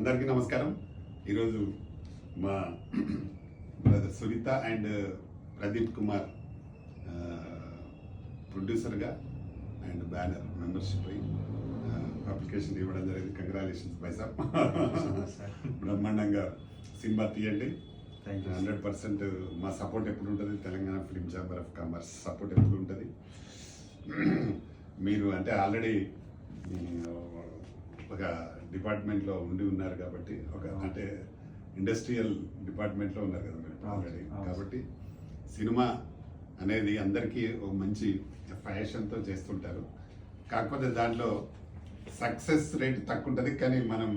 అందరికీ నమస్కారం. ఈరోజు మా బ్రదర్ సునీత అండ్ ప్రదీప్ కుమార్ ప్రొడ్యూసర్గా అండ్ బ్యానర్ మెంబర్షిప్ అయ్యి అప్లికేషన్ ఇవ్వడం జరిగింది. Congratulations by sir. బ్రహ్మాండంగా సినిమా తీయండి. 100% మా సపోర్ట్ ఎప్పుడు ఉంటుంది. Telangana film chamber of commerce support ఎప్పుడు ఉంటుంది. మీరు అంటే ఆల్రెడీ ఒక డిపార్ట్మెంట్లో ఉండి ఉన్నారు కాబట్టి, ఒక అంటే ఇండస్ట్రియల్ డిపార్ట్మెంట్లో ఉన్నారు కదా మీరు ఆల్రెడీ. కాబట్టి సినిమా అనేది అందరికీ ఒక మంచి ప్యాషన్తో చేస్తుంటారు. కాకపోతే దాంట్లో సక్సెస్ రేట్ తక్కువ ఉంటుంది, కానీ మనం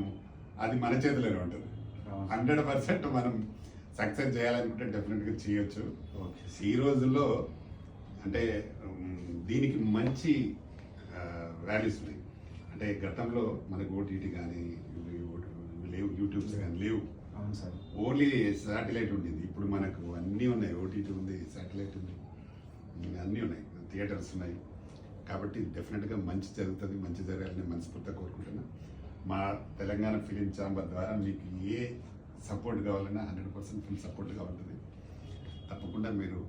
అది మన చేతిలోనే ఉంటుంది. 100% మనం సక్సెస్ చేయాలనుకుంటే డెఫినెట్గా చేయొచ్చు. ఈ రోజుల్లో అంటే దీనికి మంచి వాల్యూస్ ఉన్నాయి. అంటే గతంలో మనకు ఓటీటీ కానీ లేవు, యూట్యూబ్స్ కానీ లేవు. అవును సార్. ఓన్లీ శాటిలైట్ ఉండేది. ఇప్పుడు మనకు అన్నీ ఉన్నాయి. ఓటీటీ ఉంది, శాటిలైట్ ఉంది, అన్నీ ఉన్నాయి, థియేటర్స్ ఉన్నాయి. కాబట్టి డెఫినెట్గా మంచి జరుగుతుంది, మంచి జరగాలని మనస్ఫూర్తిగా కోరుకుంటున్నా. మా తెలంగాణ ఫిలిం ఛాంబర్ ద్వారా మీకు ఏ సపోర్ట్ కావాలన్నా 100% ఫుల్ సపోర్ట్గా ఉంటుంది. తప్పకుండా మీరు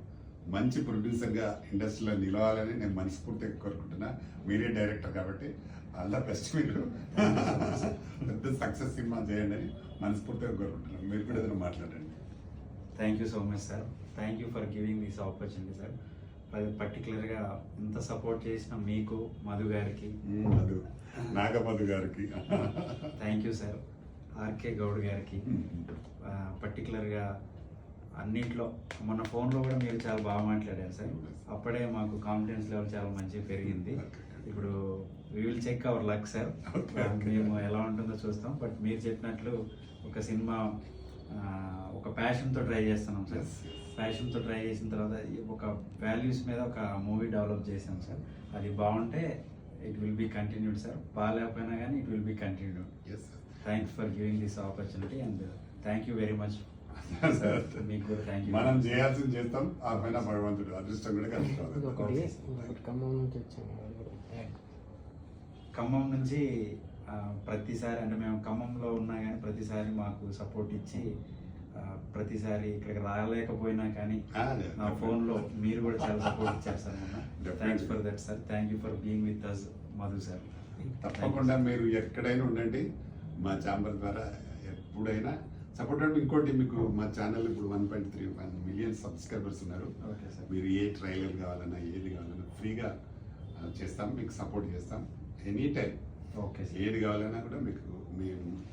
మంచి ప్రొడ్యూసర్గా ఇండస్ట్రీలో నిలవాలని నేను మనస్ఫూర్తిగా కోరుకుంటున్నా. మీరే డైరెక్టర్ కాబట్టి ఆల్ ద బెస్ట్. మీరు పెద్ద సక్సెస్ సినిమా చేయండి అని మనస్ఫూర్తిగా కోరుకుంటున్నాను. మీరు కూడా ఏదైనా మాట్లాడండి. Thank you so much sir. Thank you for giving this opportunity sir. పర్టికులర్గా ఇంత సపోర్ట్ చేసిన మీకు, మధు గారికి, నాగమధు గారికి thank you sir. RK Goud గారికి పర్టికులర్గా అన్నిట్లో మొన్న ఫోన్లో కూడా మీరు చాలా బాగా మాట్లాడారు సార్. అప్పుడే మాకు కాన్ఫిడెన్స్ లెవెల్ చాలా మంచిగా పెరిగింది. ఇప్పుడు we will check our luck sir. మేము ఎలా ఉంటుందో చూస్తాం. బట్ మీరు చెప్పినట్లు ఒక సినిమా ఒక ప్యాషన్తో ట్రై చేస్తున్నాం సార్. ప్యాషన్తో ట్రై చేసిన తర్వాత ఒక వాల్యూస్ మీద ఒక మూవీ డెవలప్ చేసాం సార్. అది బాగుంటే it will be continued sir. బాగాలేకపోయినా కానీ it will be continued. Thanks for giving this opportunity and thank you very much. మీకు కూడా థ్యాంక్ యూ. మనం చేయాల్సింది చేస్తాం. ఆ పైన భగవంతుడు అదృష్టం కూడా కలుగుతాం. ఖమ్మం నుంచి ప్రతిసారి అంటే మేము ఖమ్మంలో ఉన్నా కానీ ప్రతిసారి మాకు సపోర్ట్ ఇచ్చి ప్రతిసారి ఇక్కడికి రాలేకపోయినా కానీ నా ఫోన్లో మీరు కూడా చాలా సపోర్ట్ ఇచ్చారు సార్. Thanks for that sir. Thank you for being with us Madhu sir. తప్పకుండా మీరు ఎక్కడైనా ఉండండి. మా ఛాంబర్ ద్వారా ఎప్పుడైనా సపోర్ట్ అంటే ఇంకోటి, మీకు మా ఛానల్ ఇప్పుడు 1.31 మిలియన్ సబ్స్క్రైబర్స్ ఉన్నారు. మీరు ఏ ట్రైలర్ కావాలన్నా ఏది కావాలన్నా ఫ్రీగా చేస్తాం, మీకు సపోర్ట్ చేస్తాం ఎనీ టైం. ఓకే, ఏది కావాలన్నా కూడా మీకు మేము